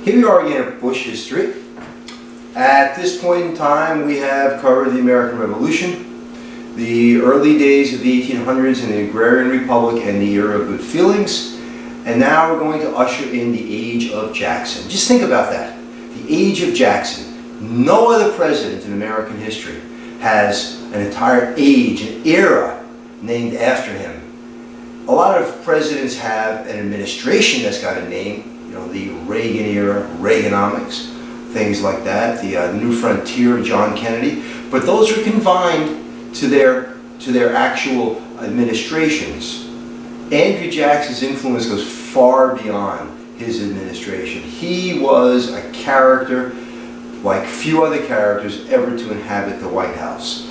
Here we are again at Busch history. At this point in time, we have covered the American Revolution, the early days of the 1800s and the Agrarian Republic and the era of good feelings, and now we're going to usher in the age of Jackson. Just think about that. The age of Jackson. No other president in American history has an entire age, an era named after him. A lot of presidents have an administration that's got a name. You know, the Reagan era, Reaganomics, things like that, the New Frontier, John Kennedy, but those are confined to their actual administrations. Andrew Jackson's influence goes far beyond his administration. He was a character like few other characters ever to inhabit the White House.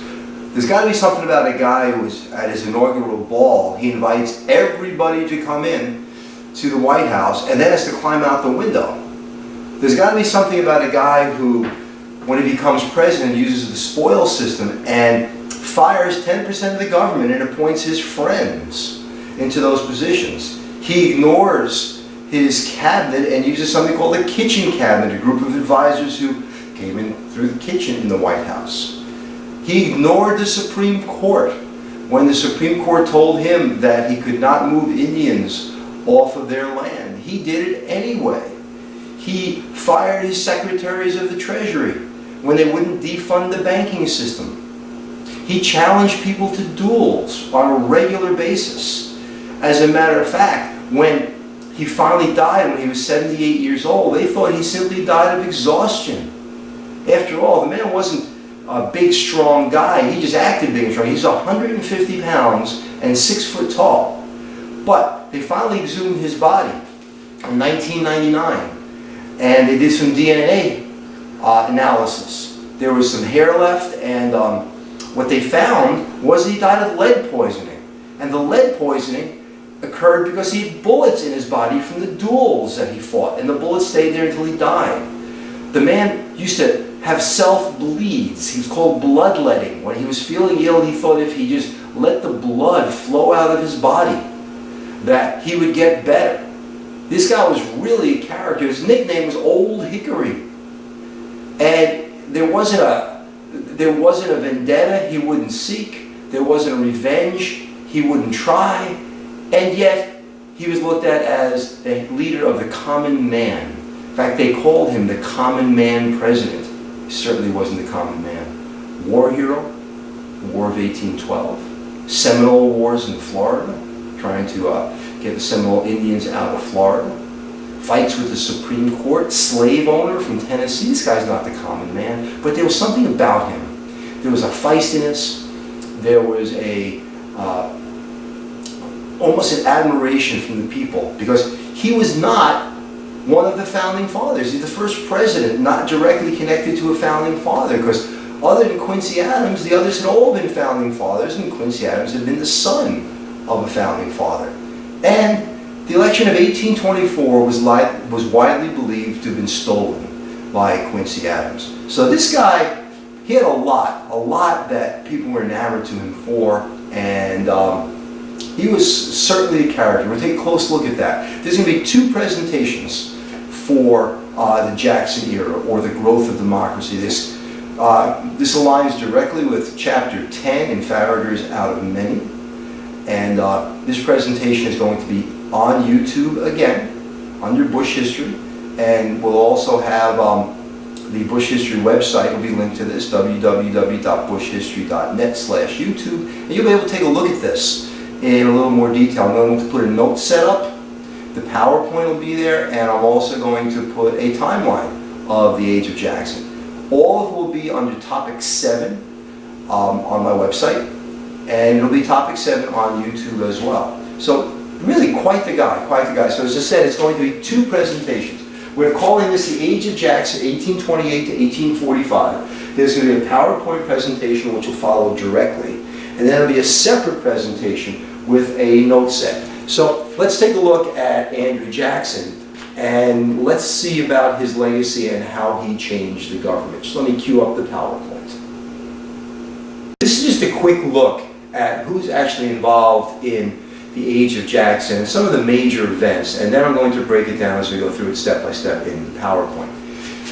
There's got to be something about a guy who was at his inaugural ball. He invites everybody to come in to the White House and then has to climb out the window. There's got to be something about a guy who, when he becomes president, uses the spoil system and fires 10% of the government and appoints his friends into those positions. He ignores his cabinet and uses something called the kitchen cabinet, a group of advisors who came in through the kitchen in the White House. He ignored the Supreme Court when the Supreme Court told him that he could not move Indians off of their land. He did it anyway. He fired his secretaries of the Treasury when they wouldn't defund the banking system. He challenged people to duels on a regular basis. As a matter of fact, when he finally died when he was 78 years old, they thought he simply died of exhaustion. After all, the man wasn't a big, strong guy. He just acted big and strong. He's 150 pounds and 6 foot tall. But they finally exhumed his body in 1999. And they did some DNA analysis. There was some hair left, and what they found was he died of lead poisoning. And the lead poisoning occurred because he had bullets in his body from the duels that he fought, and the bullets stayed there until he died. The man used to have self-bleeds. He was called bloodletting. When he was feeling ill, he thought if he just let the blood flow out of his body, that he would get better. This guy was really a character. His nickname was Old Hickory. And there wasn't a vendetta he wouldn't seek. There wasn't a revenge he wouldn't try. And yet, he was looked at as a leader of the common man. In fact, they called him the common man president. He certainly wasn't the common man. War hero, the War of 1812. Seminole Wars in Florida, trying to get the Seminole Indians out of Florida. Fights with the Supreme Court. Slave owner from Tennessee. This guy's not the common man. But there was something about him. There was a feistiness. There was almost an admiration from the people, because he was not one of the founding fathers. He's the first president not directly connected to a founding father, because other than Quincy Adams, the others had all been founding fathers, and Quincy Adams had been the son of a founding father. And the election of 1824 was widely believed to have been stolen by Quincy Adams. So this guy, he had a lot that people were enamored to him for, and he was certainly a character. We'll take a close look at that. There's going to be 2 presentations for the Jackson era, or the growth of democracy. This aligns directly with Chapter 10 in Farragher's Out of Many. And this presentation is going to be on YouTube again, under Busch History. And we'll also have the Busch History website will be linked to this, www.buschhistory.net/YouTube. And you'll be able to take a look at this in a little more detail. I'm going to put a note set up. The PowerPoint will be there, and I'm also going to put a timeline of the age of Jackson. All of it will be under Topic 7 on my website, and it'll be Topic 7 on YouTube as well. So really quite the guy, quite the guy. So as I said, it's going to be 2 presentations. We're calling this the Age of Jackson, 1828 to 1845. There's going to be a PowerPoint presentation which will follow directly, and then there'll be a separate presentation with a note set. So let's take a look at Andrew Jackson, and let's see about his legacy and how he changed the government. Just let me cue up the PowerPoint. This is just a quick look at who's actually involved in the age of Jackson and some of the major events, and then I'm going to break it down as we go through it step by step in the PowerPoint.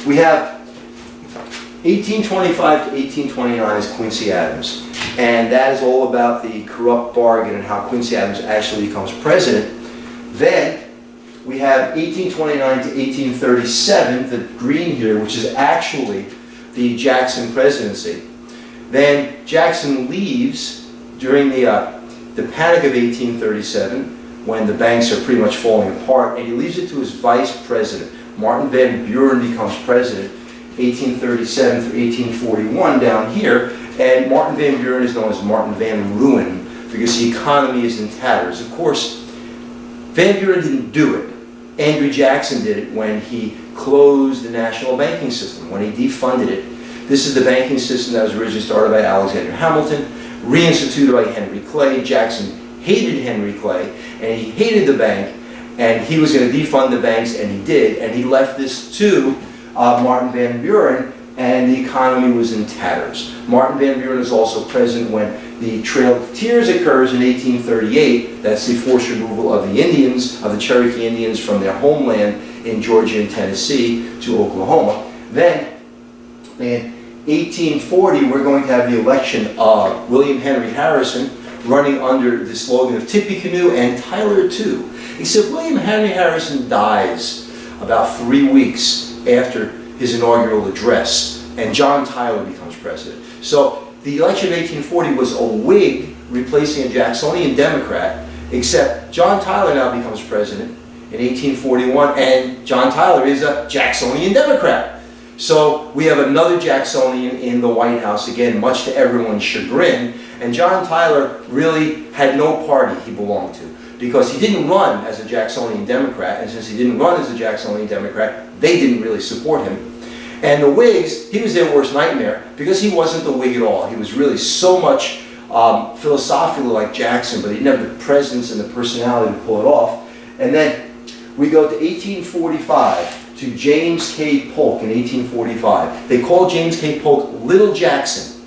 We have 1825 to 1829 is Quincy Adams, and that is all about the corrupt bargain and how Quincy Adams actually becomes president. Then we have 1829 to 1837, the green here, which is actually the Jackson presidency. Then Jackson leaves during the Panic of 1837, when the banks are pretty much falling apart, and he leaves it to his vice president. Martin Van Buren becomes president, 1837 through 1841 down here, and Martin Van Buren is known as Martin Van Ruin because the economy is in tatters. Of course, Van Buren didn't do it. Andrew Jackson did it when he closed the national banking system, when he defunded it. This is the banking system that was originally started by Alexander Hamilton, reinstituted by Henry Clay. Jackson hated Henry Clay, and he hated the bank, and he was going to defund the banks, and he did, and he left this to Martin Van Buren, and the economy was in tatters. Martin Van Buren is also present when the Trail of Tears occurs in 1838. That's the forced removal of the Indians, of the Cherokee Indians, from their homeland in Georgia and Tennessee to Oklahoma. Then, in 1840, we're going to have the election of William Henry Harrison, running under the slogan of Tippecanoe and Tyler too. Except William Henry Harrison dies about 3 weeks after his inaugural address, and John Tyler becomes president. So the election of 1840 was a Whig replacing a Jacksonian Democrat, except John Tyler now becomes president in 1841, and John Tyler is a Jacksonian Democrat. So we have another Jacksonian in the White House, again, much to everyone's chagrin, and John Tyler really had no party he belonged to, because he didn't run as a Jacksonian Democrat, and since he didn't run as a Jacksonian Democrat, they didn't really support him. And the Whigs, he was their worst nightmare, because he wasn't the Whig at all. He was really so much philosophically like Jackson, but he didn't have the presence and the personality to pull it off. And then we go to 1845, to James K. Polk in 1845. They called James K. Polk Little Jackson,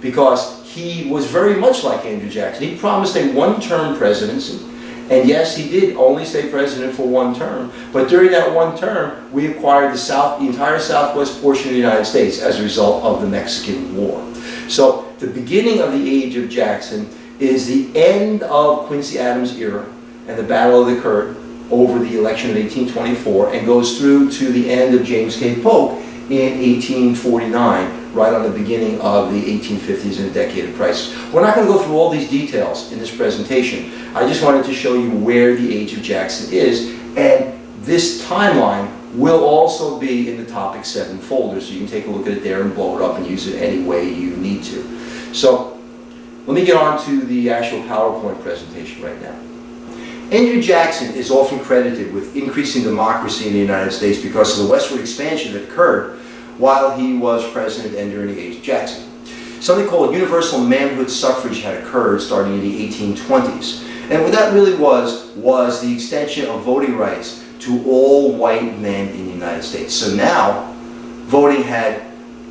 because he was very much like Andrew Jackson. He promised a one-term presidency, and yes, he did only stay president for one term, but during that one term, we acquired the entire southwest portion of the United States as a result of the Mexican War. So the beginning of the age of Jackson is the end of Quincy Adams' era and the battle that occurred over the election of 1824, and goes through to the end of James K. Polk in 1849, right on the beginning of the 1850s and a decade of crisis. We're not going to go through all these details in this presentation. I just wanted to show you where the age of Jackson is, and this timeline will also be in the Topic 7 folder, so you can take a look at it there and blow it up and use it any way you need to. So let me get on to the actual PowerPoint presentation right now. Andrew Jackson is often credited with increasing democracy in the United States because of the westward expansion that occurred while he was president and during the age of Jackson. Something called universal manhood suffrage had occurred starting in the 1820s. And what that really was the extension of voting rights to all white men in the United States. So now, voting had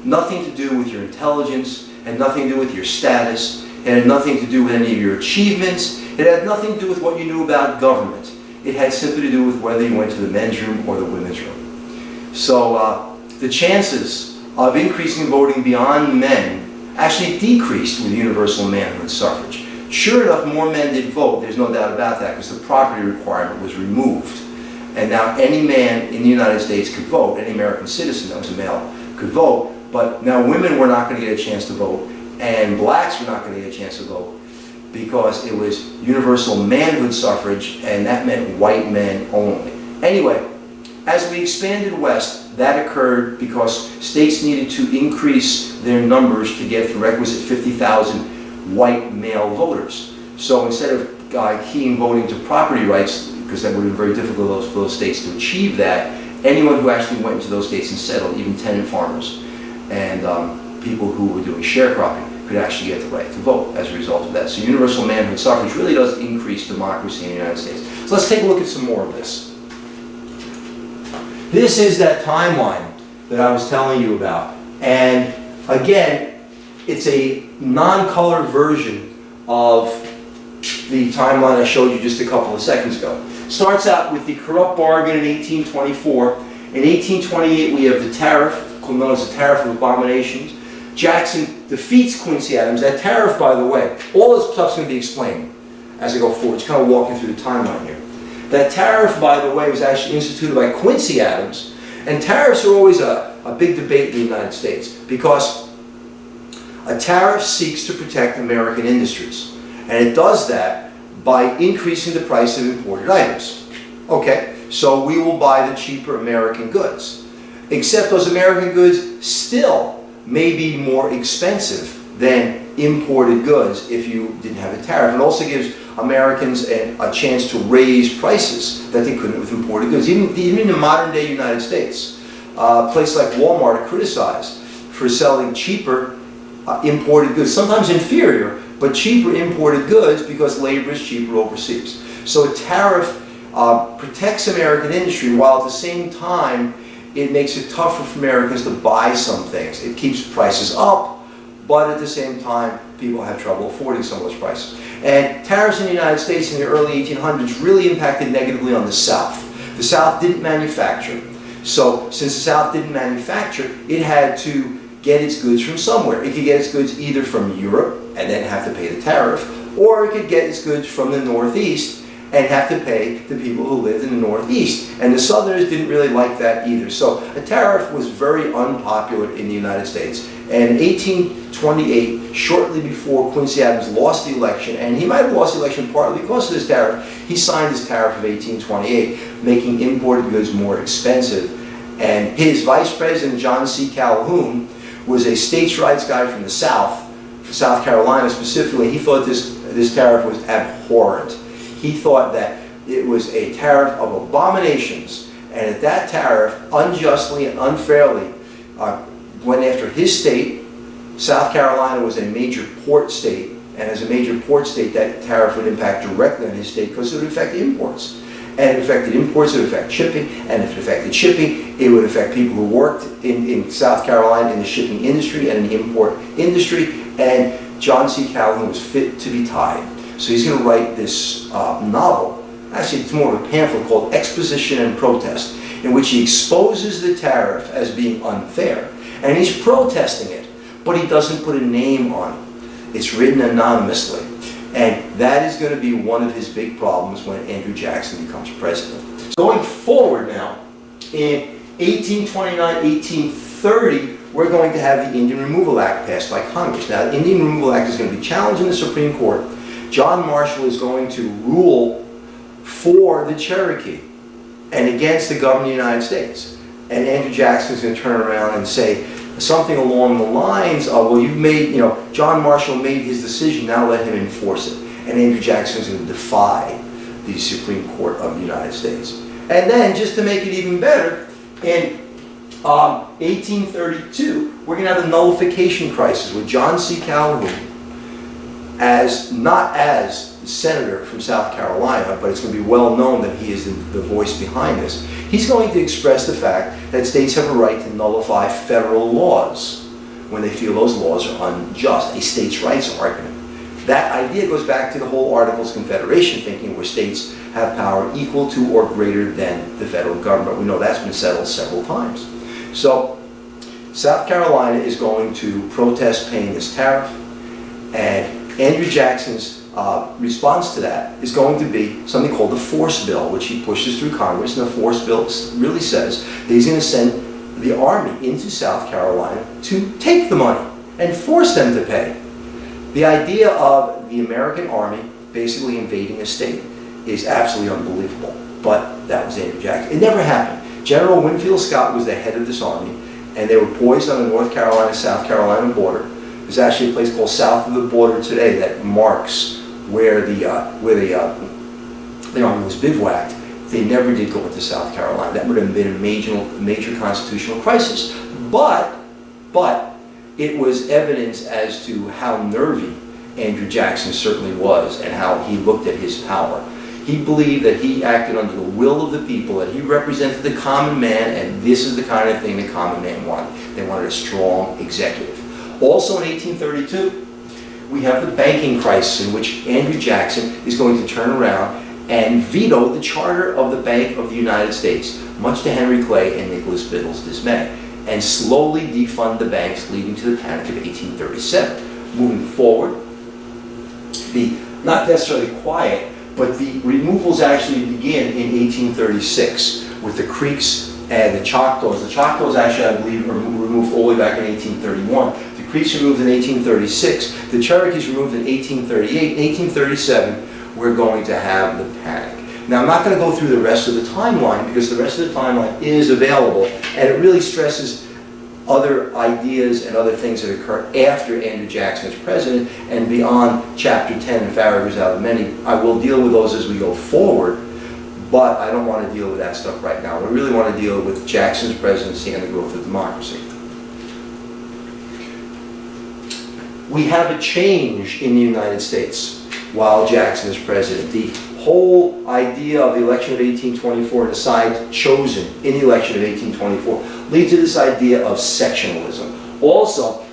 nothing to do with your intelligence, had nothing to do with your status, it had nothing to do with any of your achievements. It had nothing to do with what you knew about government. It had simply to do with whether you went to the men's room or the women's room. So the chances of increasing voting beyond men actually decreased with universal manhood suffrage. Sure enough, more men did vote, there's no doubt about that, because the property requirement was removed. And now any man in the United States could vote, any American citizen that was a male could vote, but now women were not going to get a chance to vote, and blacks were not going to get a chance to vote, because it was universal manhood suffrage, and that meant white men only. Anyway, as we expanded west, that occurred because states needed to increase their numbers to get the requisite 50,000 white male voters. So instead of keying voting to property rights, because that would have been very difficult for those states to achieve that, anyone who actually went into those states and settled, even tenant farmers and people who were doing sharecropping, could actually get the right to vote as a result of that. So universal manhood suffrage really does increase democracy in the United States. So let's take a look at some more of this. This is that timeline that I was telling you about. And again, it's a non-color version of the timeline I showed you just a couple of seconds ago. Starts out with the corrupt bargain in 1824. In 1828, we have the tariff, known as the Tariff of Abominations. Jackson defeats Quincy Adams. That tariff, by the way, all this stuff's going to be explained as I go forward. It's kind of walking through the timeline here. That tariff, by the way, was actually instituted by Quincy Adams. And tariffs are always a big debate in the United States because a tariff seeks to protect American industries. And it does that by increasing the price of imported items. Okay, so we will buy the cheaper American goods. Except those American goods still may be more expensive than imported goods if you didn't have a tariff. It also gives Americans a chance to raise prices that they couldn't with imported goods. Even in the modern day United States, a place like Walmart are criticized for selling cheaper imported goods, sometimes inferior, but cheaper imported goods because labor is cheaper overseas. So a tariff protects American industry while at the same time it makes it tougher for Americans to buy some things. It keeps prices up, but at the same time people have trouble affording some of those prices. And tariffs in the United States in the early 1800s really impacted negatively on the South. The South didn't manufacture. So since the South didn't manufacture, it had to get its goods from somewhere. It could get its goods either from Europe and then have to pay the tariff, or it could get its goods from the Northeast and have to pay the people who lived in the Northeast. And the Southerners didn't really like that either. So a tariff was very unpopular in the United States. And in 1828, shortly before Quincy Adams lost the election, and he might have lost the election partly because of this tariff, he signed his tariff of 1828, making imported goods more expensive. And his vice president, John C. Calhoun, was a states' rights guy from the South, South Carolina specifically. He thought this tariff was abhorrent. He thought that it was a tariff of abominations, and that that tariff unjustly and unfairly went after his state. South Carolina was a major port state, and as a major port state, that tariff would impact directly on his state because it would affect imports. And if it affected imports, it would affect shipping, and if it affected shipping, it would affect people who worked in South Carolina in the shipping industry and in the import industry, and John C. Calhoun was fit to be tied. So he's going to write this novel, actually it's more of a pamphlet called Exposition and Protest, in which he exposes the tariff as being unfair. And he's protesting it, but he doesn't put a name on it. It's written anonymously. And that is going to be one of his big problems when Andrew Jackson becomes president. Going forward now, in 1829, 1830, we're going to have the Indian Removal Act passed by Congress. Now, the Indian Removal Act is going to be challenged in the Supreme Court. John Marshall is going to rule for the Cherokee and against the government of the United States. And Andrew Jackson is going to turn around and say something along the lines of, well, you've made, John Marshall made his decision, now let him enforce it. And Andrew Jackson is going to defy the Supreme Court of the United States. And then, just to make it even better, in 1832, we're going to have the Nullification Crisis with John C. Calhoun not as the senator from South Carolina, but it's going to be well known that he is the voice behind this. He's going to express the fact that states have a right to nullify federal laws when they feel those laws are unjust, a states' rights argument. That idea goes back to the whole Articles of Confederation thinking, where states have power equal to or greater than the federal government. We know that's been settled several times. So South Carolina is going to protest paying this tariff, and Andrew Jackson's response to that is going to be something called the Force Bill, which he pushes through Congress. And the Force Bill really says that he's going to send the Army into South Carolina to take the money and force them to pay. The idea of the American Army basically invading a state is absolutely unbelievable, but that was Andrew Jackson. It never happened. General Winfield Scott was the head of this army, and they were poised on the North Carolina-South Carolina border. There's actually a place called south of the border today that marks where the army was bivouacked. They never did go into South Carolina. That would have been a major constitutional crisis. But it was evidence as to how nervy Andrew Jackson certainly was and how he looked at his power. He believed that he acted under the will of the people, that he represented the common man, and this is the kind of thing the common man wanted. They wanted a strong executive. Also in 1832, we have the banking crisis in which Andrew Jackson is going to turn around and veto the charter of the Bank of the United States, much to Henry Clay and Nicholas Biddle's dismay, and slowly defund the banks, leading to the Panic of 1837. Moving forward, not necessarily quiet, but the removals actually begin in 1836 with the Creeks and the Choctaws. The Choctaws actually, I believe, were removed all the way back in 1831. The Creeks removed in 1836. The Cherokees removed in 1838. In 1837, we're going to have the Panic. Now, I'm not going to go through the rest of the timeline because the rest of the timeline is available, and it really stresses other ideas and other things that occur after Andrew Jackson is president and beyond Chapter 10 and Farragher's out of many. I will deal with those as we go forward, but I don't want to deal with that stuff right now. We really want to deal with Jackson's presidency and the growth of democracy. We have a change in the United States while Jackson is president. The whole idea of the election of 1824 and the side chosen in the election of 1824 leads to this idea of sectionalism. Also,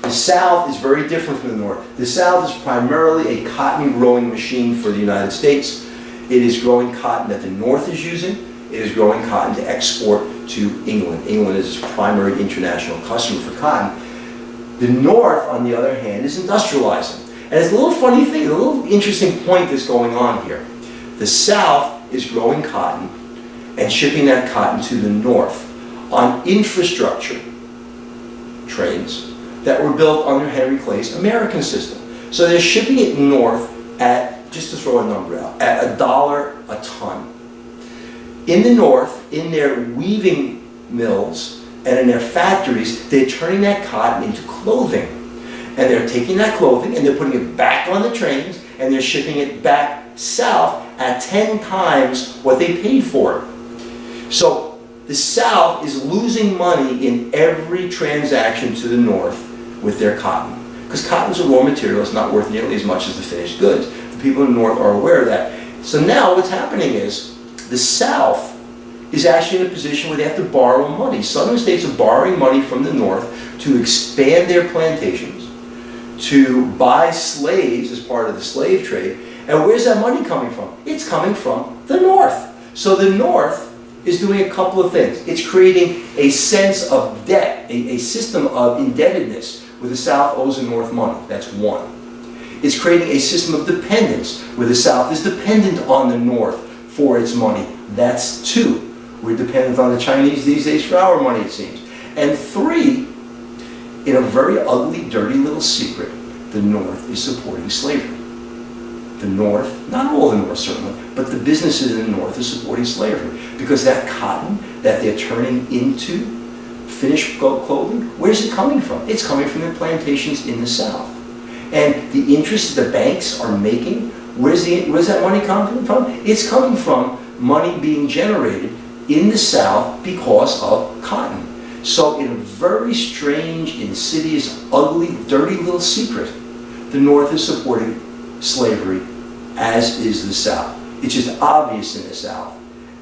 the South is very different from the North. The South is primarily a cotton growing machine for the United States. It is growing cotton that the North is using. It is growing cotton to export to England. England is its primary international customer for cotton. The North, on the other hand, is industrializing. And it's a little funny thing, a little interesting point that's going on here. The South is growing cotton and shipping that cotton to the North on infrastructure trains that were built under Henry Clay's American system. So they're shipping it north at, just to throw a number out, at $1 a ton. In the North, in their weaving mills and in their factories, they're turning that cotton into clothing. And they're taking that clothing and they're putting it back on the trains and they're shipping it back south at 10 times what they paid for it. So the South is losing money in every transaction to the North with their cotton. Because cotton is a raw material, it's not worth nearly as much as the finished goods. The people in the North are aware of that. So now what's happening is the South is actually in a position where they have to borrow money. Southern states are borrowing money from the North to expand their plantations, to buy slaves as part of the slave trade. And where's that money coming from? It's coming from the North. So the North is doing a couple of things. It's creating a sense of debt, a system of indebtedness where the South owes the North money. That's one. It's creating a system of dependence where the South is dependent on the North for its money. That's two. We're dependent on the Chinese these days for our money, it seems. And three, in a very ugly, dirty little secret, the North is supporting slavery. The North, not all the North certainly, but the businesses in the North are supporting slavery. Because that cotton that they're turning into finished clothing, where's it coming from? It's coming from the plantations in the South. And the interest that the banks are making, where's that money coming from? It's coming from money being generated in the South because of cotton. So in a very strange, insidious, ugly, dirty little secret, the North is supporting slavery, as is the South. It's just obvious in the South.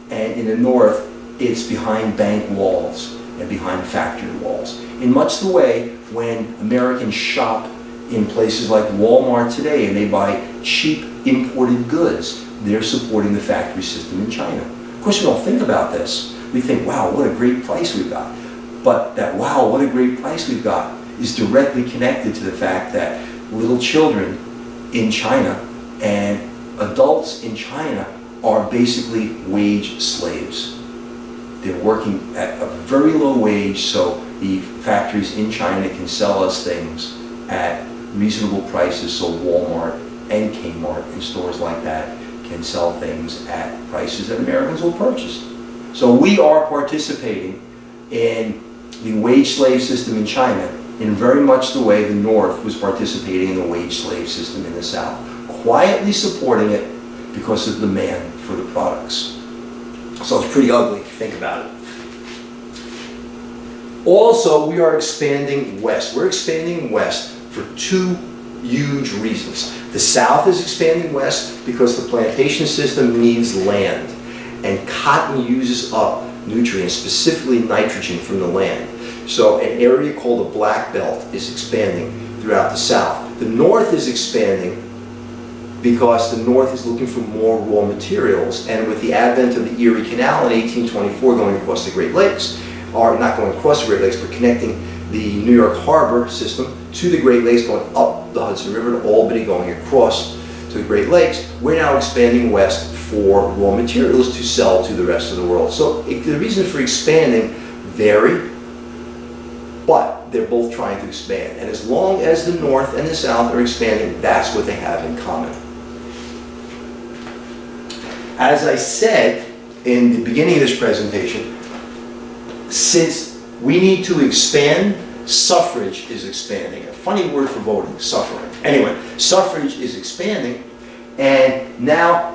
And in the North, it's behind bank walls and behind factory walls. In much the way when Americans shop in places like Walmart today and they buy cheap imported goods, they're supporting the factory system in China. Of course, we don't think about this. We think, wow, what a great price we've got. But that, wow, what a great price we've got, is directly connected to the fact that little children in China and adults in China are basically wage slaves. They're working at a very low wage so the factories in China can sell us things at reasonable prices, so Walmart and Kmart and stores like that can sell things at prices that Americans will purchase. So we are participating in the wage slave system in China in very much the way the North was participating in the wage slave system in the South, quietly supporting it because of demand for the products. So it's pretty ugly if you think about it. Also, we are expanding west. We're expanding west for two huge reasons. The South is expanding west because the plantation system needs land, and cotton uses up nutrients, specifically nitrogen, from the land. So an area called the Black Belt is expanding. throughout the South. The North is expanding because the North is looking for more raw materials, and with the advent of the Erie Canal in 1824 going across the Great Lakes, or not going across the Great Lakes, but connecting the New York Harbor system to the Great Lakes, going up the Hudson River to Albany, going across to the Great Lakes, we're now expanding west for raw materials to sell to the rest of the world. So the reason for expanding vary, but they're both trying to expand. And as long as the North and the South are expanding, that's what they have in common. As I said in the beginning of this presentation, since we need to expand, suffrage is expanding. A funny word for voting, suffrage. Anyway, suffrage is expanding, and now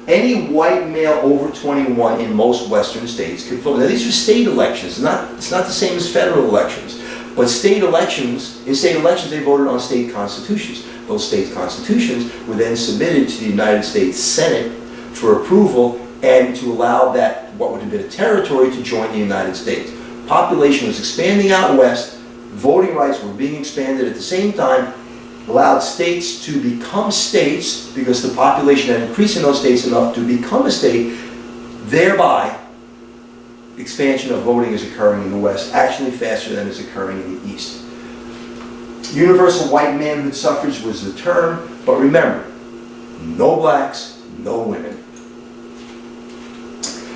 any white male over 21 in most Western states could vote. Now these are state elections. It's not the same as federal elections. But in state elections, they voted on state constitutions. Those state constitutions were then submitted to the United States Senate for approval and to allow that, what would have been a territory, to join the United States. Population was expanding out west, voting rights were being expanded at the same time, allowed states to become states because the population had increased in those states enough to become a state, thereby expansion of voting is occurring in the West actually faster than is occurring in the East. Universal white manhood suffrage was the term, but remember, no blacks, no women.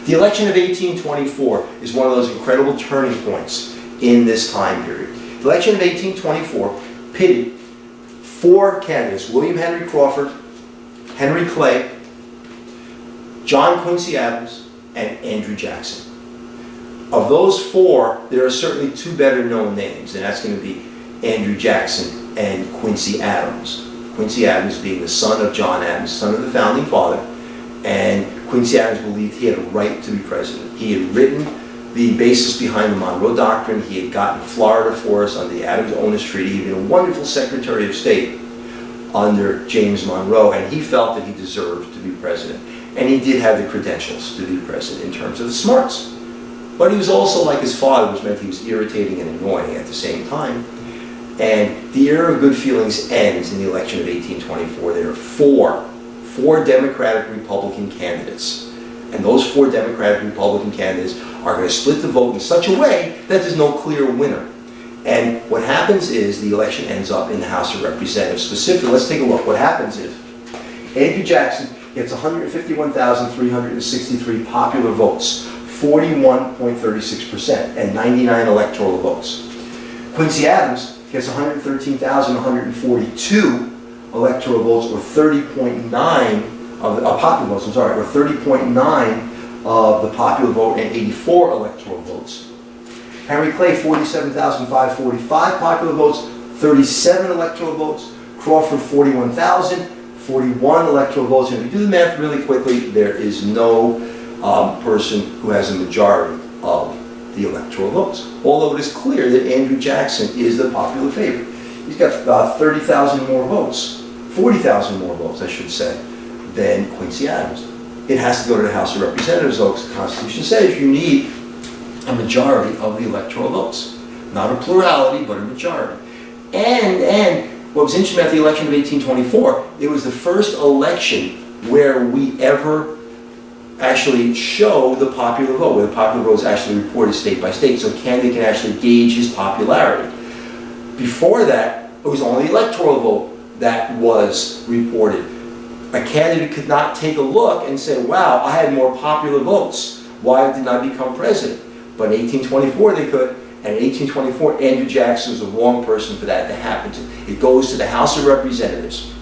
The election of 1824 is one of those incredible turning points in this time period. The election of 1824 pitted four candidates: William Henry Crawford, Henry Clay, John Quincy Adams, and Andrew Jackson. Of those four, there are certainly two better known names, and that's going to be Andrew Jackson and Quincy Adams. Quincy Adams being the son of John Adams, son of the founding father, and Quincy Adams believed he had a right to be president. He had written the basis behind the Monroe Doctrine. He had gotten Florida for us under the Adams-Onis Treaty. He had been a wonderful Secretary of State under James Monroe, and he felt that he deserved to be president. And he did have the credentials to be president in terms of the smarts. But he was also like his father, which meant he was irritating and annoying at the same time. And the era of good feelings ends in the election of 1824. There are four Democratic-Republican candidates. And those four Democratic-Republican candidates are going to split the vote in such a way that there's no clear winner. And what happens is the election ends up in the House of Representatives. Specifically, let's take a look. What happens is Andrew Jackson gets 151,363 popular votes, 41.36%, and 99 electoral votes. Quincy Adams gets 113,142 electoral votes, or 30.9 of the popular votes, or 30.9 of the popular vote, and 84 electoral votes. Henry Clay, 47,545 popular votes, 37 electoral votes. Crawford, 41,000, 41 electoral votes. And if you do the math really quickly, there is no person who has a majority of the electoral votes. Although it is clear that Andrew Jackson is the popular favorite. He's got 30,000 more votes, 40,000 more votes, I should say, than Quincy Adams. It has to go to the House of Representatives, though, because the Constitution says you need a majority of the electoral votes. Not a plurality, but a majority. And what was interesting about the election of 1824, it was the first election where we ever actually show the popular vote, where the popular vote is actually reported state by state, so a candidate can actually gauge his popularity. Before that, it was only the electoral vote that was reported. A candidate could not take a look and say, wow, I had more popular votes. Why didn't I become president? But in 1824 they could, and in 1824 Andrew Jackson was the wrong person for that to happen to. It goes to the House of Representatives.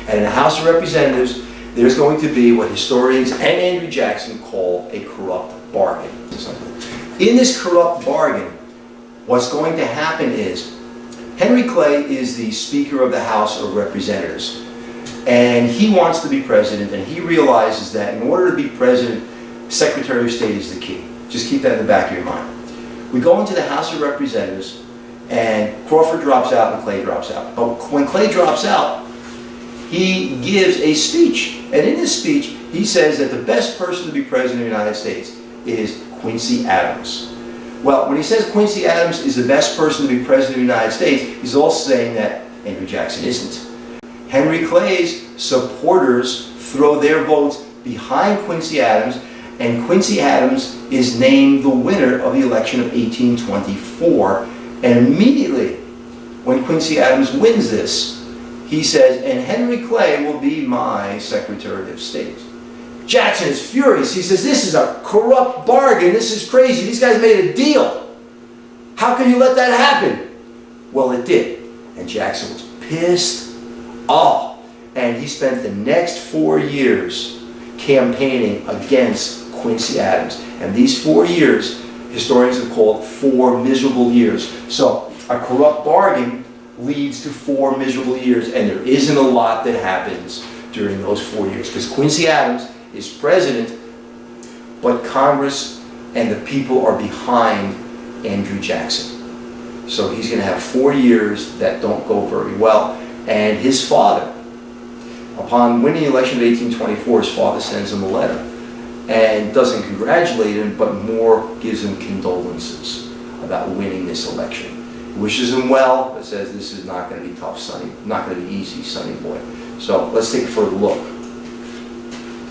And in the House of Representatives, there's going to be what historians and Andrew Jackson call a corrupt bargain. In this corrupt bargain, what's going to happen is Henry Clay is the Speaker of the House of Representatives. And he wants to be president, and he realizes that in order to be president, Secretary of State is the key. Just keep that in the back of your mind. We go into the House of Representatives, and Crawford drops out and Clay drops out. But when Clay drops out, he gives a speech. And in his speech, he says that the best person to be president of the United States is Quincy Adams. Well, when he says Quincy Adams is the best person to be president of the United States, he's also saying that Andrew Jackson isn't. Henry Clay's supporters throw their votes behind Quincy Adams, and Quincy Adams is named the winner of the election of 1824. And immediately, when Quincy Adams wins this, he says, and Henry Clay will be my Secretary of State. Jackson is furious. He says, this is a corrupt bargain. This is crazy. These guys made a deal. How can you let that happen? Well, it did. And Jackson was pissed off. And he spent the next 4 years campaigning against Quincy Adams. And these 4 years, historians have called 4 miserable years. So a corrupt bargain leads to 4 miserable years, and there isn't a lot that happens during those 4 years, because Quincy Adams is president, but Congress and the people are behind Andrew Jackson. So he's going to have 4 years that don't go very well. And his father, upon winning the election of 1824, his father sends him a letter and doesn't congratulate him, but more gives him condolences about winning this election. Wishes him well, but says this is not going to be tough, sonny, not going to be easy, sonny boy. So let's take a further look.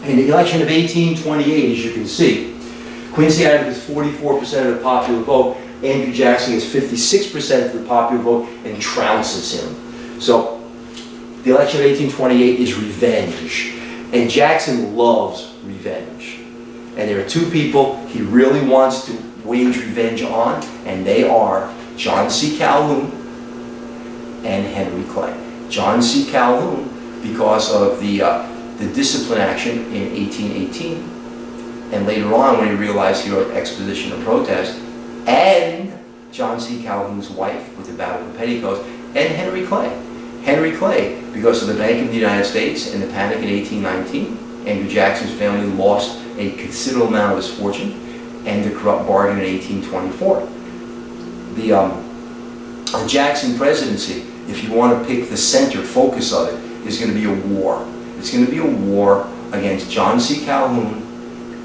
In the election of 1828, as you can see, Quincy Adams has 44% of the popular vote. Andrew Jackson has 56% of the popular vote and trounces him. So the election of 1828 is revenge, and Jackson loves revenge. And there are 2 people he really wants to wage revenge on, and they are John C. Calhoun and Henry Clay. John C. Calhoun, because of the discipline action in 1818, and later on when he realized he wrote Exposition of Protest, and John C. Calhoun's wife with the Battle of the Petticoats, and Henry Clay. Henry Clay, because of the Bank of the United States and the panic in 1819, Andrew Jackson's family lost a considerable amount of his fortune, and the corrupt bargain in 1824. The Jackson presidency, if you want to pick the center focus of it, is going to be a war. It's going to be a war against John C. Calhoun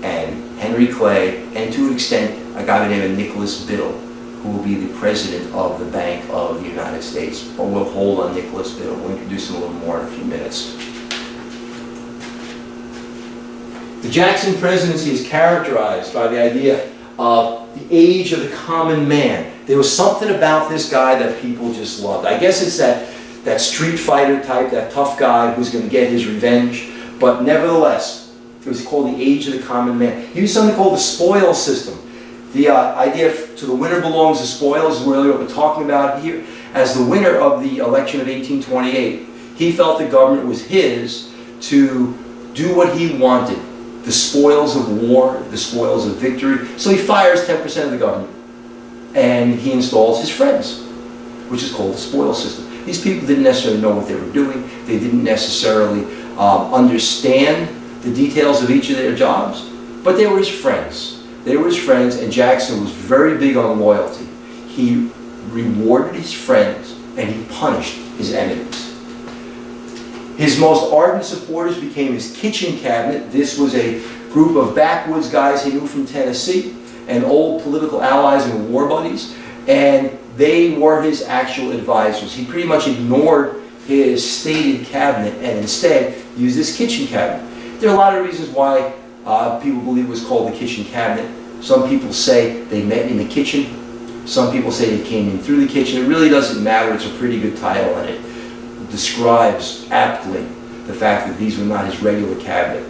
and Henry Clay, and to an extent, a guy by the name of Nicholas Biddle, who will be the president of the Bank of the United States. But we'll hold on Nicholas Biddle. We'll introduce him a little more in a few minutes. The Jackson presidency is characterized by the idea of the age of the common man. There was something about this guy that people just loved. I guess it's that street fighter type, that tough guy who's going to get his revenge. But nevertheless, it was called the age of the common man. He used something called the spoil system. The idea to the winner belongs the spoils is really what we're talking about here. As the winner of the election of 1828, he felt the government was his to do what he wanted. The spoils of war, the spoils of victory. So he fires 10% of the government, and he installs his friends, which is called the spoil system. These people didn't necessarily know what they were doing. They didn't necessarily understand the details of each of their jobs, but they were his friends. They were his friends, and Jackson was very big on loyalty. He rewarded his friends, and he punished his enemies. His most ardent supporters became his kitchen cabinet. This was a group of backwoods guys he knew from Tennessee, and old political allies and war buddies, and they were his actual advisors. He pretty much ignored his stated cabinet and instead used his kitchen cabinet. There are a lot of reasons why people believe it was called the kitchen cabinet. Some people say they met in the kitchen. Some people say they came in through the kitchen. It really doesn't matter. It's a pretty good title, and it describes aptly the fact that these were not his regular cabinet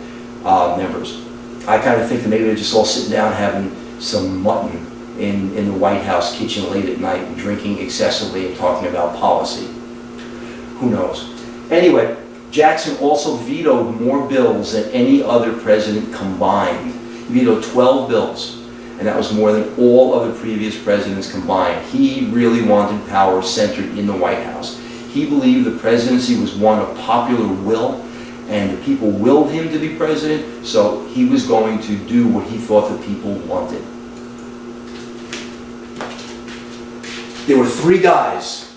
members. I kind of think that maybe they're just all sitting down having some mutton in the White House kitchen late at night, drinking excessively and talking about policy. Who knows? Anyway, Jackson also vetoed more bills than any other president combined. He vetoed 12 bills, and that was more than all of the previous presidents combined. He really wanted power centered in the White House. He believed the presidency was one of popular will, and the people willed him to be president, so he was going to do what he thought the people wanted. There were 3 guys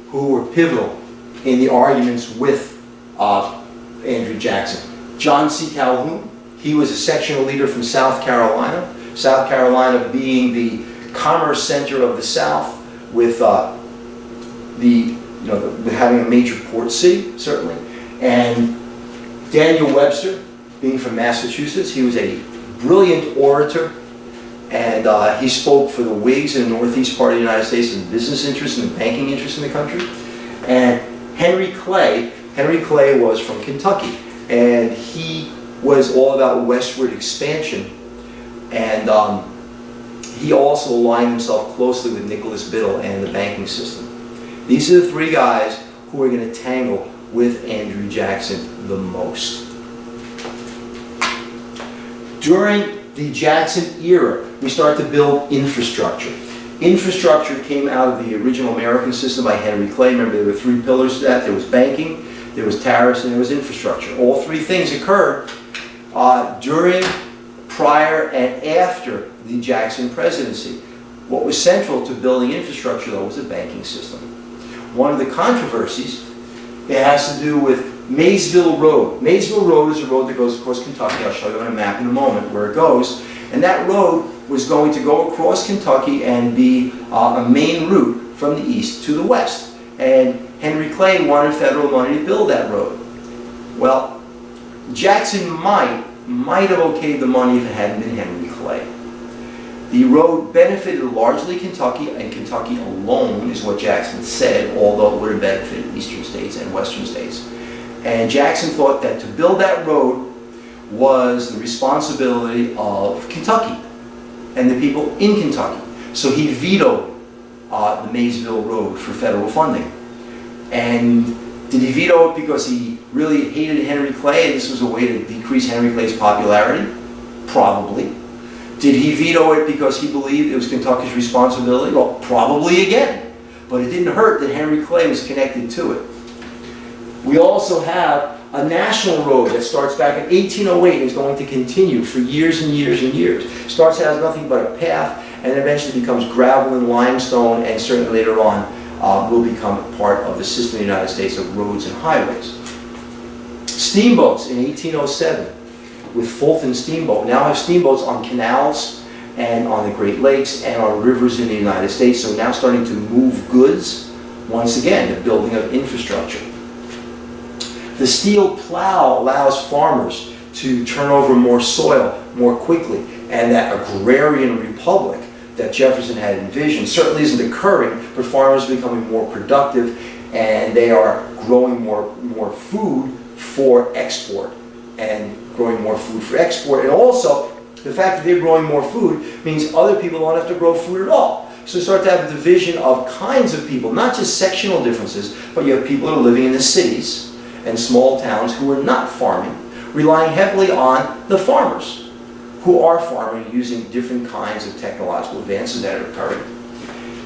who were pivotal in the arguments with Andrew Jackson. John C. Calhoun, he was a sectional leader from South Carolina. South Carolina being the commerce center of the South, with the having a major port city, certainly. And Daniel Webster, being from Massachusetts, he was a brilliant orator, and he spoke for the Whigs in the northeast part of the United States and business interests and banking interests in the country. And Henry Clay was from Kentucky, and he was all about westward expansion, and he also aligned himself closely with Nicholas Biddle and the banking system. These are the three guys who are going to tangle with Andrew Jackson the most. During the Jackson era, we start to build infrastructure. Infrastructure came out of the original American system by Henry Clay. Remember, there were three pillars to that. There was banking, there was tariffs, and there was infrastructure. All three things occurred during, prior, and after the Jackson presidency. What was central to building infrastructure, though, was the banking system. One of the controversies, it has to do with Maysville Road. Maysville Road is a road that goes across Kentucky. I'll show you on a map in a moment where it goes. And that road was going to go across Kentucky and be a main route from the east to the west. And Henry Clay wanted federal money to build that road. Well, Jackson might have okayed the money if it hadn't been Henry Clay. The road benefited largely Kentucky, and Kentucky alone is what Jackson said, although it would have benefited eastern states and western states. And Jackson thought that to build that road was the responsibility of Kentucky and the people in Kentucky. So he vetoed the Maysville Road for federal funding. And did he veto it because he really hated Henry Clay and this was a way to decrease Henry Clay's popularity? Probably. Did he veto it because he believed it was Kentucky's responsibility? Well, probably again. But it didn't hurt that Henry Clay was connected to it. We also have a national road that starts back in 1808 and is going to continue for years and years and years. Starts as nothing but a path and eventually becomes gravel and limestone, and certainly later on will become part of the system in the United States of roads and highways. Steamboats in 1807 with Fulton Steamboat. Now have steamboats on canals and on the Great Lakes and on rivers in the United States, so now starting to move goods, once again, the building of infrastructure. The steel plow allows farmers to turn over more soil more quickly, and that agrarian republic that Jefferson had envisioned certainly isn't occurring, but farmers are becoming more productive and they are growing more food for export. And growing more food for export, and also the fact that they're growing more food means other people don't have to grow food at all. So you start to have a division of kinds of people, not just sectional differences, but you have people that are living in the cities and small towns who are not farming, relying heavily on the farmers who are farming using different kinds of technological advances that are occurring.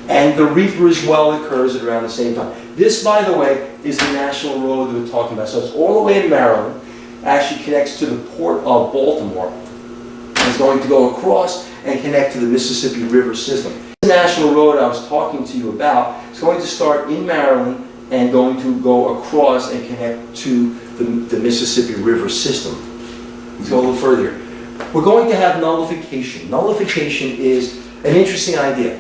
And the reaper as well occurs at around the same time. This, by the way, is the national road that we're talking about. So it's all the way in Maryland, actually connects to the port of Baltimore. It's going to go across and connect to the Mississippi River system. The national road I was talking to you about is going to start in Maryland and going to go across and connect to the Mississippi River system. Let's go a little further. We're going to have nullification. Nullification is an interesting idea.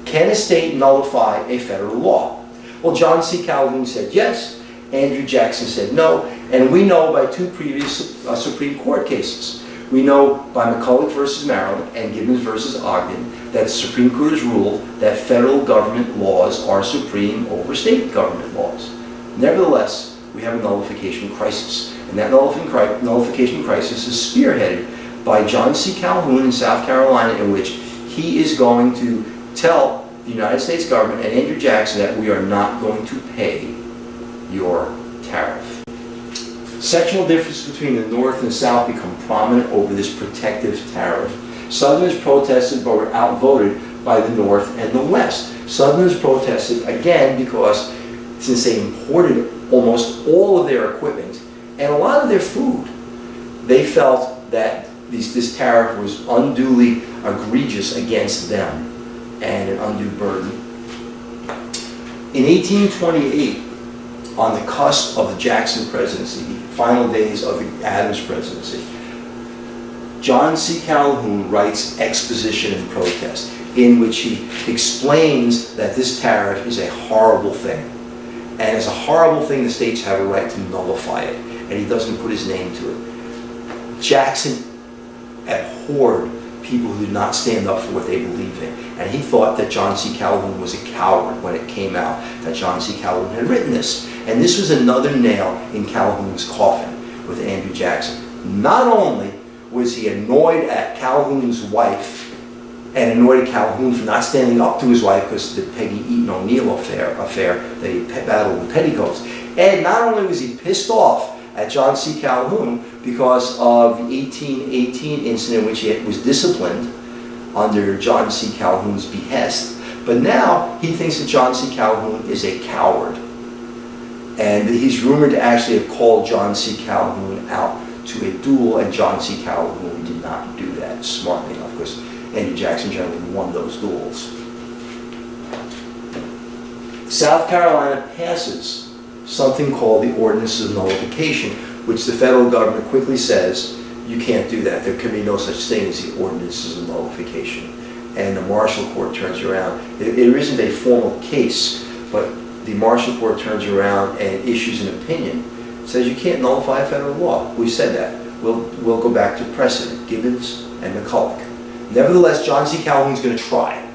Can a state nullify a federal law? Well, John C. Calhoun said yes. Andrew Jackson said no, and we know by two previous Supreme Court cases. We know by McCulloch versus Maryland and Gibbons versus Ogden that the Supreme Court has ruled that federal government laws are supreme over state government laws. Nevertheless, we have a nullification crisis, and that nullification crisis is spearheaded by John C. Calhoun in South Carolina, in which he is going to tell the United States government and Andrew Jackson that we are not going to pay your tariff. Sectional differences between the North and the South become prominent over this protective tariff. Southerners protested but were outvoted by the North and the West. Southerners protested again because since they imported almost all of their equipment and a lot of their food, they felt that this tariff was unduly egregious against them and an undue burden. In 1828, on the cusp of the Jackson presidency, the final days of the Adams presidency, John C. Calhoun writes Exposition and Protest, in which he explains that this tariff is a horrible thing And it's a horrible thing. The states have a right to nullify it, and he doesn't put his name to it. Jackson abhorred people who did not stand up for what they believed in. And he thought that John C. Calhoun was a coward when it came out that John C. Calhoun had written this. And this was another nail in Calhoun's coffin with Andrew Jackson. Not only was he annoyed at Calhoun's wife and annoyed at Calhoun for not standing up to his wife because of the Peggy Eaton O'Neill affair, they battled with petticoats. And not only was he pissed off at John C. Calhoun because of the 1818 incident in which he was disciplined under John C. Calhoun's behest, but now he thinks that John C. Calhoun is a coward. And he's rumored to actually have called John C. Calhoun out to a duel, and John C. Calhoun did not do that smartly enough, because Andrew Jackson generally won those duels. South Carolina passes something called the Ordinance of Nullification, which the federal government quickly says, you can't do that. There can be no such thing as the Ordinances of Nullification. And the Marshall Court turns around. There isn't a formal case, but the Marshall Court turns around and issues an opinion. It says you can't nullify a federal law. We've said that. We'll go back to precedent, Gibbons and McCulloch. Nevertheless, John C. Calhoun's going to try.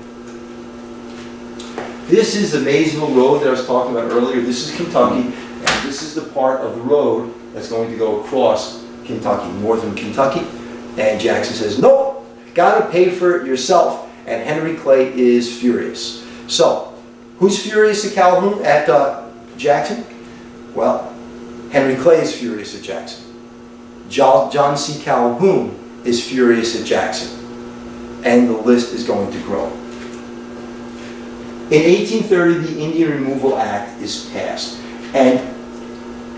This is the Maysville Road that I was talking about earlier. This is Kentucky, and this is the part of the road that's going to go across Kentucky, northern Kentucky. And Jackson says, nope, gotta pay for it yourself. And Henry Clay is furious. So, who's furious at Calhoun, at Jackson? Well, Henry Clay is furious at Jackson. John C. Calhoun is furious at Jackson. And the list is going to grow. In 1830, the Indian Removal Act is passed. And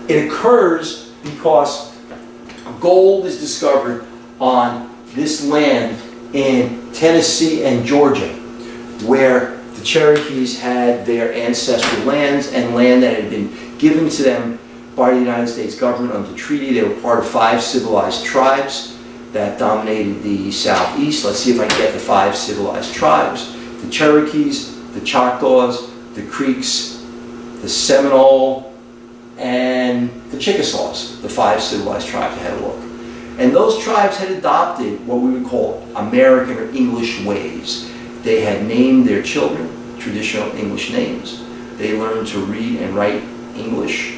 it occurs because gold is discovered on this land in Tennessee and Georgia, where the Cherokees had their ancestral lands and land that had been given to them by the United States government under treaty. They were part of 5 civilized tribes that dominated the Southeast. Let's see if I can get the 5 civilized tribes. The Cherokees, the Choctaws, the Creeks, the Seminole, and the Chickasaws, the 5 civilized tribes. I had a look. And those tribes had adopted what we would call American or English ways. They had named their children traditional English names. They learned to read and write English.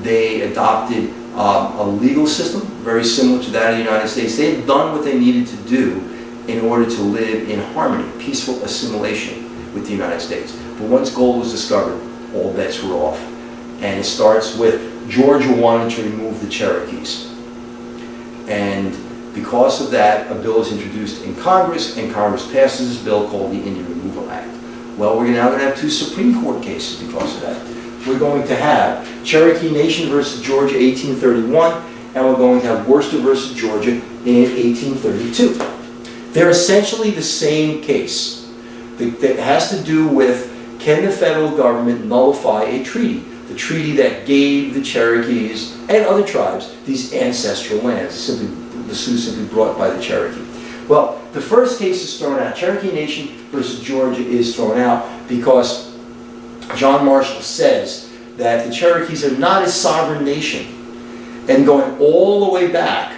They adopted a legal system very similar to that of the United States. They had done what they needed to do in order to live in harmony, peaceful assimilation with the United States. But once gold was discovered, all bets were off. And it starts with Georgia wanting to remove the Cherokees. And because of that, a bill is introduced in Congress, and Congress passes this bill called the Indian Removal Act. Well, we're now going to have 2 Supreme Court cases because of that. We're going to have Cherokee Nation versus Georgia, 1831, and we're going to have Worcester versus Georgia in 1832. They're essentially the same case. That has to do with, can the federal government nullify a treaty? The treaty that gave the Cherokees and other tribes these ancestral lands, the Sioux simply brought by the Cherokee. Well, the first case is thrown out. Cherokee Nation versus Georgia is thrown out because John Marshall says that the Cherokees are not a sovereign nation. And going all the way back,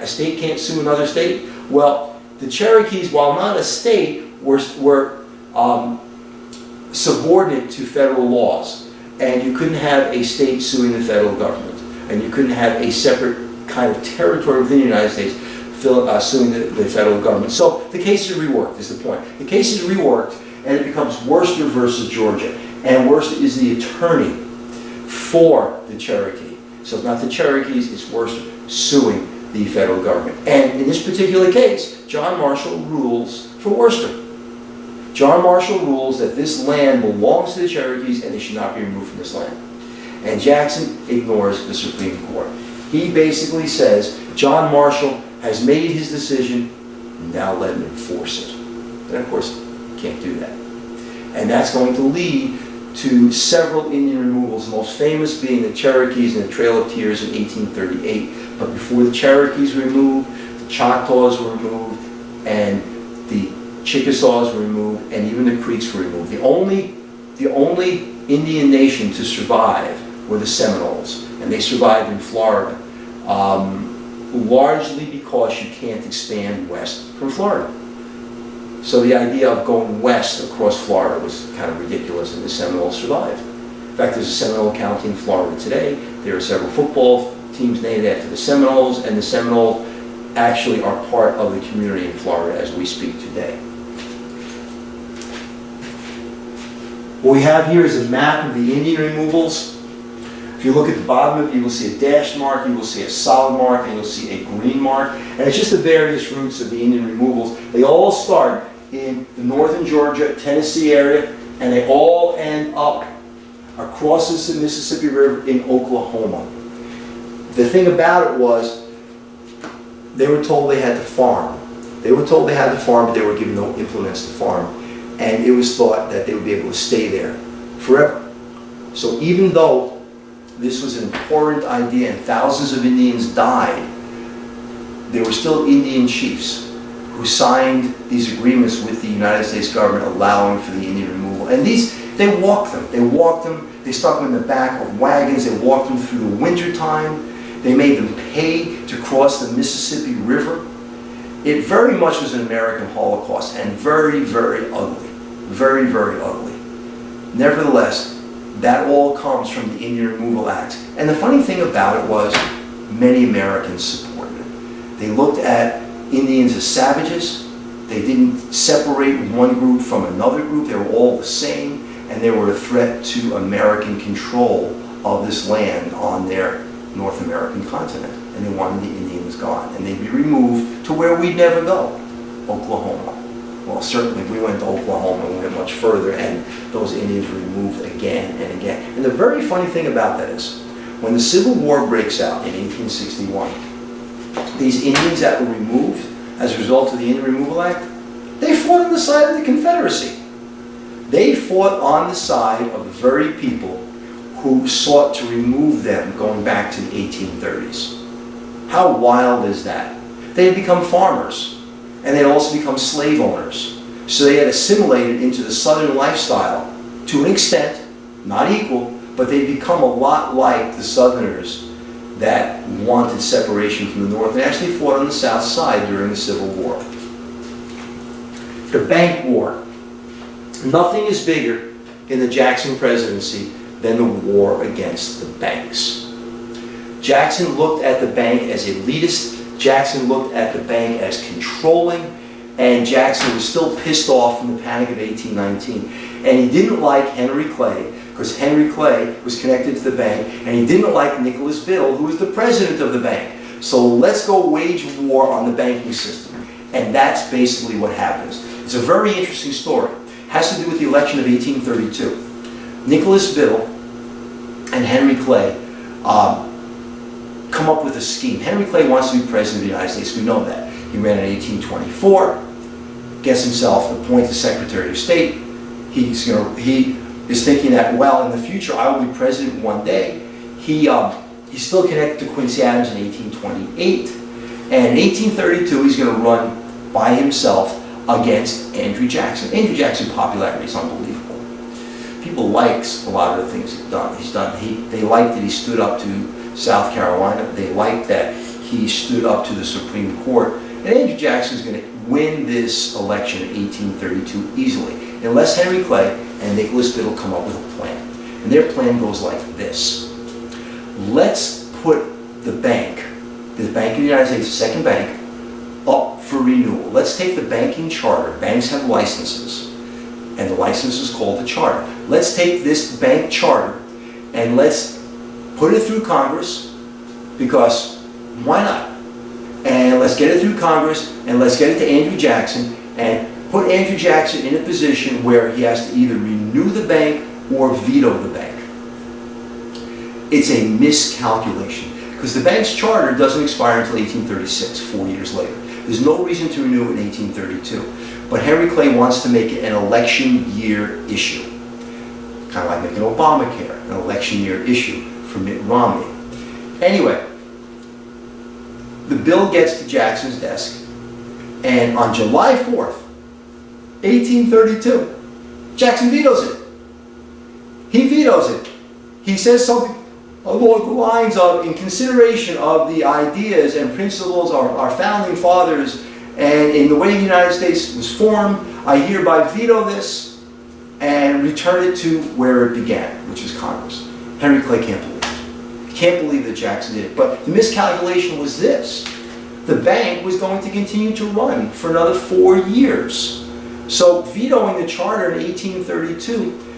a state can't sue another state. Well, the Cherokees, while not a state, were subordinate to federal laws. And you couldn't have a state suing the federal government. And you couldn't have a separate kind of territory within the United States suing the federal government. So the case is reworked, is the point. The case is reworked, and it becomes Worcester versus Georgia. And Worcester is the attorney for the Cherokee. So it's not the Cherokees, it's Worcester suing the federal government. And in this particular case, John Marshall rules for Worcester. John Marshall rules that this land belongs to the Cherokees and they should not be removed from this land. And Jackson ignores the Supreme Court. He basically says, John Marshall has made his decision, now let him enforce it. And of course, can't do that. And that's going to lead to several Indian removals, the most famous being the Cherokees and the Trail of Tears in 1838. But before the Cherokees were removed, the Choctaws were removed, and the Chickasaws were removed, and even the Creeks were removed. The only Indian nation to survive were the Seminoles, and they survived in Florida, largely because you can't expand west from Florida. So the idea of going west across Florida was kind of ridiculous, and the Seminoles survived. In fact, there's a Seminole County in Florida today. There are several football teams named after the Seminoles, and the Seminoles actually are part of the community in Florida as we speak today. What we have here is a map of the Indian removals. If you look at the bottom of it, you will see a dashed mark, you will see a solid mark, and you'll see a green mark. And it's just the various routes of the Indian removals. They all start in the northern Georgia, Tennessee area, and they all end up across the Mississippi River in Oklahoma. The thing about it was, they were told they had to farm. They were told they had to farm, but they were given no implements to farm. And it was thought that they would be able to stay there forever. So even though this was an important idea and thousands of Indians died, there were still Indian chiefs who signed these agreements with the United States government allowing for the Indian removal. And they walked them. They stuck them in the back of wagons. They walked them through the winter time. They made them pay to cross the Mississippi River. It very much was an American Holocaust, and very, very ugly. Very, very ugly. Nevertheless, that all comes from the Indian Removal Act. And the funny thing about it was, many Americans supported it. They looked at Indians as savages. They didn't separate one group from another group. They were all the same, and they were a threat to American control of this land on their North American continent. And they wanted the Indians gone. And they'd be removed to where we'd never go, Oklahoma. Well, certainly we went to Oklahoma and went much further, and those Indians were removed again and again. And the very funny thing about that is, when the Civil War breaks out in 1861, these Indians that were removed as a result of the Indian Removal Act, they fought on the side of the Confederacy. They fought on the side of the very people who sought to remove them going back to the 1830s. How wild is that? They had become farmers, and they had also become slave owners. So they had assimilated into the Southern lifestyle to an extent, not equal, but they'd become a lot like the Southerners that wanted separation from the North and actually fought on the South Side during the Civil War. The Bank War. Nothing is bigger in the Jackson presidency than the war against the banks. Jackson looked at the bank as elitist. Jackson looked at the bank as controlling. And Jackson was still pissed off from the Panic of 1819. And he didn't like Henry Clay, because Henry Clay was connected to the bank, and he didn't like Nicholas Biddle, who was the president of the bank. So let's go wage war on the banking system. And that's basically what happens. It's a very interesting story. It has to do with the election of 1832. Nicholas Biddle and Henry Clay come up with a scheme. Henry Clay wants to be president of the United States. We know that. He ran in 1824, gets himself appointed Secretary of State. He is thinking that, well, in the future I will be president one day. He's still connected to Quincy Adams in 1828, and in 1832 he's going to run by himself against Andrew Jackson. Andrew Jackson's popularity is unbelievable. People like a lot of the things he's done. They like that he stood up to South Carolina. They like that he stood up to the Supreme Court. And Andrew Jackson is going to win this election in 1832 easily, unless Henry Clay and Nicholas Biddle come up with a plan. And their plan goes like this. Let's put the Bank of the United States, the second bank, up for renewal. Let's take the banking charter. Banks have licenses, and the license is called the charter. Let's take this bank charter and let's put it through Congress, because why not? And let's get it through Congress, and let's get it to Andrew Jackson, and put Andrew Jackson in a position where he has to either renew the bank or veto the bank. It's a miscalculation, because the bank's charter doesn't expire until 1836, 4 years later. There's no reason to renew it in 1832. But Henry Clay wants to make it an election year issue. Kind of like making Obamacare an election year issue for Mitt Romney. Anyway, the bill gets to Jackson's desk, and on July 4th, 1832, Jackson vetoes it. He vetoes it. He says something along the lines of, in consideration of the ideas and principles of our founding fathers and in the way the United States was formed, I hereby veto this and return it to where it began, which is Congress. Henry Clay can't believe it. He can't believe that Jackson did it. But the miscalculation was this. The bank was going to continue to run for another 4 years. So vetoing the charter in 1832,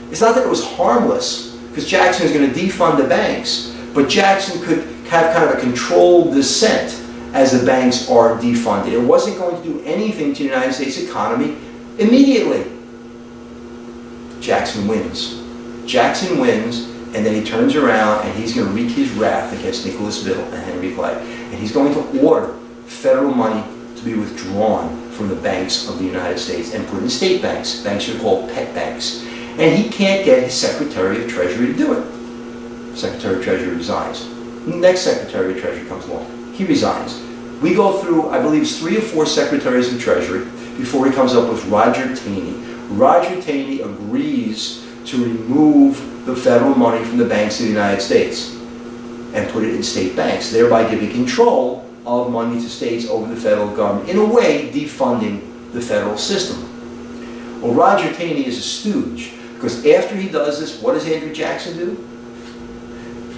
it's not that it was harmless, because Jackson was going to defund the banks, but Jackson could have kind of a controlled descent as the banks are defunded. It wasn't going to do anything to the United States economy immediately. Jackson wins. Jackson wins, and then he turns around and he's going to wreak his wrath against Nicholas Biddle and Henry Clay. And he's going to order federal money to be withdrawn from the banks of the United States and put in state banks. Banks are called pet banks. And he can't get his Secretary of Treasury to do it. Secretary of Treasury resigns. Next Secretary of Treasury comes along. He resigns. We go through, I believe, 3 or 4 Secretaries of Treasury before he comes up with Roger Taney. Roger Taney agrees to remove the federal money from the banks of the United States and put it in state banks, thereby giving control of money to states over the federal government, in a way defunding the federal system. Well, Roger Taney is a stooge, because after he does this, what does Andrew Jackson do?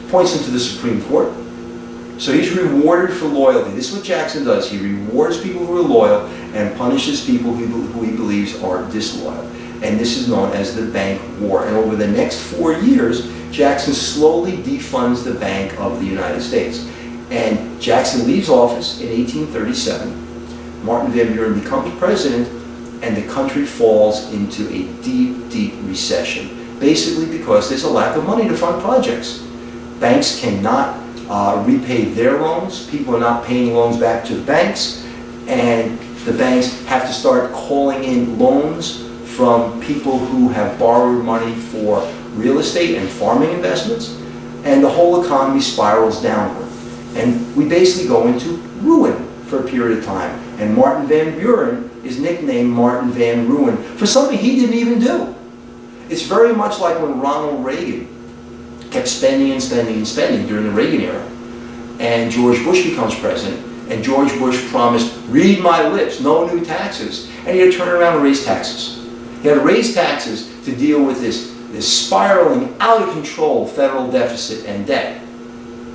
Points him to the Supreme Court. So he's rewarded for loyalty. This is what Jackson does. He rewards people who are loyal and punishes people who he believes are disloyal. And this is known as the Bank War. And over the next 4 years, Jackson slowly defunds the Bank of the United States. And Jackson leaves office in 1837. Martin Van Buren becomes president, and the country falls into a deep, deep recession. Basically because there's a lack of money to fund projects. Banks cannot repay their loans. People are not paying loans back to the banks. And the banks have to start calling in loans from people who have borrowed money for real estate and farming investments. And the whole economy spirals downward. And we basically go into ruin for a period of time. And Martin Van Buren is nicknamed Martin Van Ruin for something he didn't even do. It's very much like when Ronald Reagan kept spending and spending and spending during the Reagan era. And George Bush becomes president. And George Bush promised, read my lips, no new taxes. And he had to turn around and raise taxes. He had to raise taxes to deal with this spiraling, out of control federal deficit and debt.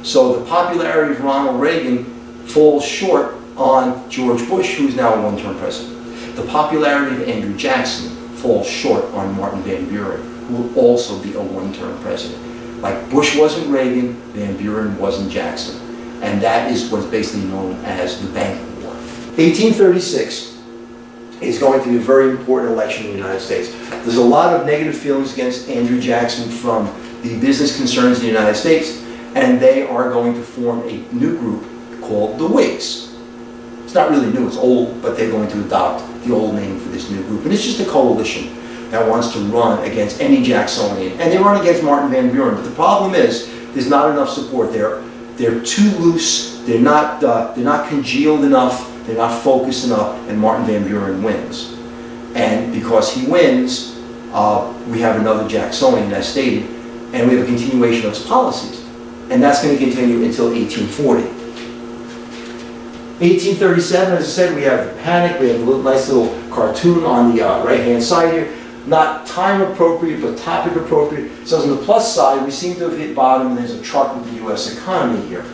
So the popularity of Ronald Reagan falls short on George Bush, who is now a one-term president. The popularity of Andrew Jackson falls short on Martin Van Buren, who will also be a one-term president. Like Bush wasn't Reagan, Van Buren wasn't Jackson. And that is what's basically known as the Bank War. 1836 is going to be a very important election in the United States. There's a lot of negative feelings against Andrew Jackson from the business concerns in the United States, and they are going to form a new group called the Whigs. It's not really new, it's old, but they're going to adopt the old name for this new group. And it's just a coalition that wants to run against any Jacksonian. And they run against Martin Van Buren. But the problem is, there's not enough support. They're too loose, they're not congealed enough, they're not focused enough, and Martin Van Buren wins. And because he wins, we have another Jacksonian, as stated, and we have a continuation of his policies. And that's going to continue until 1840. 1837, as I said, we have the panic. We have a nice little cartoon on the right-hand side here. Not time appropriate, but topic appropriate. So on the plus side, we seem to have hit bottom, and there's a truck with the U.S. economy here.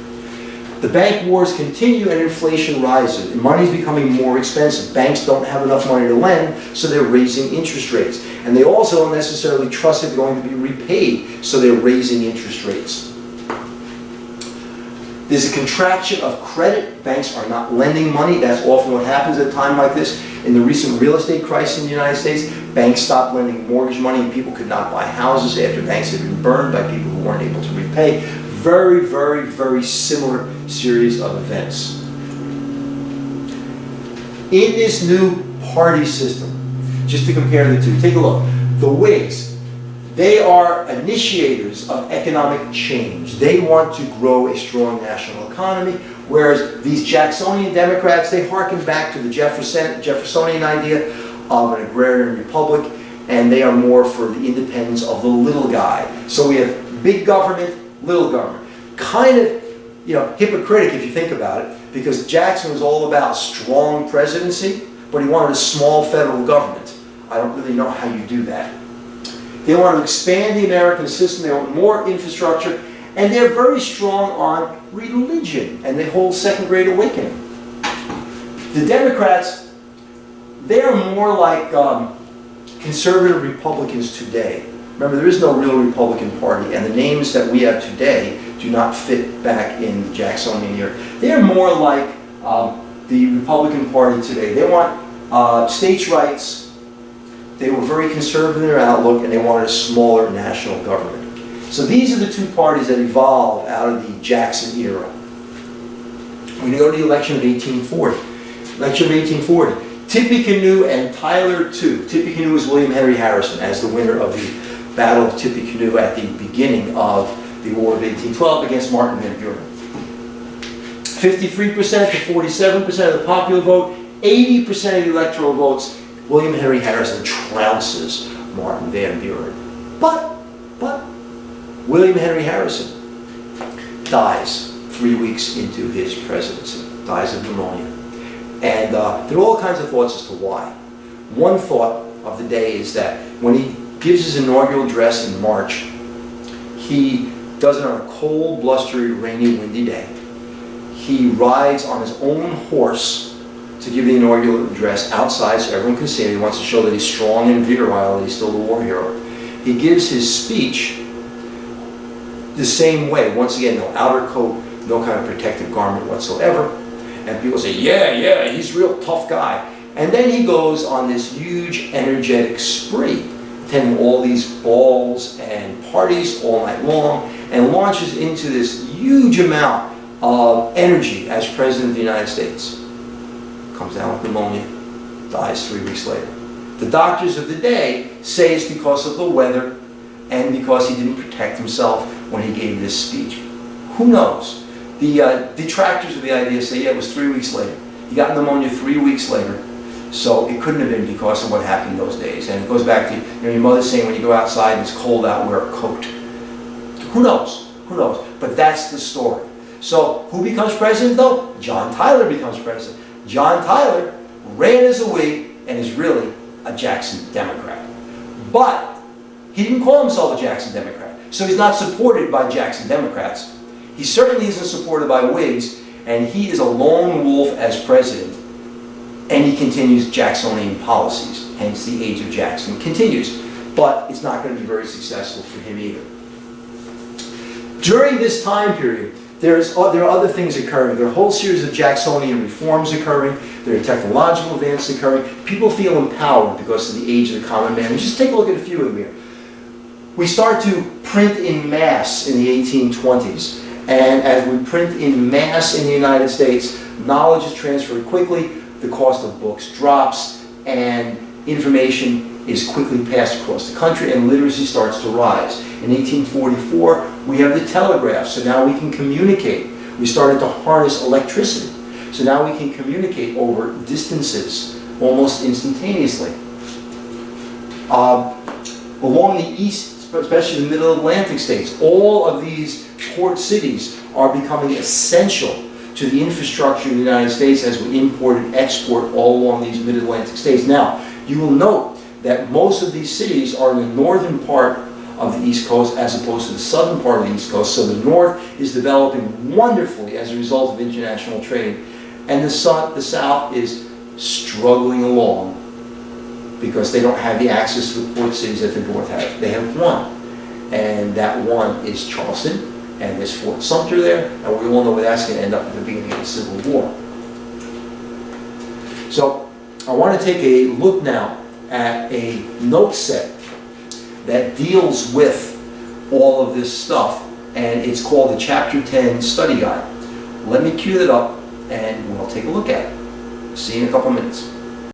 The bank wars continue and inflation rises. Money's becoming more expensive. Banks don't have enough money to lend, so they're raising interest rates. And they also don't necessarily trust they're going to be repaid, so they're raising interest rates. There's a contraction of credit. Banks are not lending money. That's often what happens at a time like this. In the recent real estate crisis in the United States, banks stopped lending mortgage money and people could not buy houses after banks had been burned by people who weren't able to repay. Very, very, very similar series of events. In this new party system, just to compare the two, take a look. The Whigs, they are initiators of economic change. They want to grow a strong national economy, whereas these Jacksonian Democrats, they harken back to the Jeffersonian idea of an agrarian republic, and they are more for the independence of the little guy. So we have big government, little government. Kind of, hypocritic if you think about it, because Jackson was all about strong presidency, but he wanted a small federal government. I don't really know how you do that. They want to expand the American system, they want more infrastructure, and they're very strong on religion and the whole Second Great Awakening. The Democrats, they're more like conservative Republicans today. Remember, there is no real Republican Party, and the names that we have today do not fit back in the Jacksonian era. They're more like the Republican Party today. They want states' rights. They were very conservative in their outlook, and they wanted a smaller national government. So these are the two parties that evolved out of the Jackson era. We're going to go to the election of 1840. Election of 1840. Tippecanoe and Tyler II. Tippecanoe is William Henry Harrison as the winner of the Battle of Tippecanoe at the beginning of the War of 1812 against Martin Van Buren. 53% to 47% of the popular vote, 80% of the electoral votes. William Henry Harrison trounces Martin Van Buren. But William Henry Harrison dies 3 weeks into his presidency, dies of pneumonia. And there are all kinds of thoughts as to why. One thought of the day is that when he gives his inaugural address in March, he does it on a cold, blustery, rainy, windy day. He rides on his own horse to give the inaugural address outside so everyone can see it. He wants to show that he's strong and virile, that he's still the war hero. He gives his speech the same way. Once again, no outer coat, no kind of protective garment whatsoever. And people say, yeah, he's a real tough guy. And then he goes on this huge, energetic spree, attending all these balls and parties all night long, and launches into this huge amount of energy as President of the United States. Comes down with pneumonia, dies 3 weeks later. The doctors of the day say it's because of the weather and because he didn't protect himself when he gave this speech. Who knows? The detractors of the idea say, yeah, it was 3 weeks later. He got pneumonia 3 weeks later, so it couldn't have been because of what happened in those days. And it goes back to your mother saying when you go outside and it's cold out, wear a coat. Who knows? Who knows? But that's the story. So who becomes president though? John Tyler becomes president. John Tyler ran as a Whig and is really a Jackson Democrat. But he didn't call himself a Jackson Democrat, so he's not supported by Jackson Democrats. He certainly isn't supported by Whigs, and he is a lone wolf as president, and he continues Jacksonian policies, hence the age of Jackson continues. But it's not going to be very successful for him either. During this time period, there are other things occurring. There are a whole series of Jacksonian reforms occurring. There are technological advances occurring. People feel empowered because of the age of the common man. And just take a look at a few of them here. We start to print in mass in the 1820s. And as we print in mass in the United States, knowledge is transferred quickly, the cost of books drops, and information is quickly passed across the country, and literacy starts to rise. In 1844, we have the telegraph, so now we can communicate. We started to harness electricity, so now we can communicate over distances almost instantaneously. Along the east, especially the middle Atlantic states, all of these port cities are becoming essential to the infrastructure of the United States as we import and export all along these mid-Atlantic states. Now, you will note that most of these cities are in the northern part of the East Coast as opposed to the southern part of the East Coast. So the north is developing wonderfully as a result of international trade. And the south is struggling along because they don't have the access to the port cities that the north have. They have one. And that one is Charleston. And there's Fort Sumter there. And we all know where that's going to end up at the beginning of the Civil War. So I want to take a look now at a note set that deals with all of this stuff, and it's called the Chapter 10 Study Guide. Let me cue it up and we'll take a look at it. See you in a couple minutes.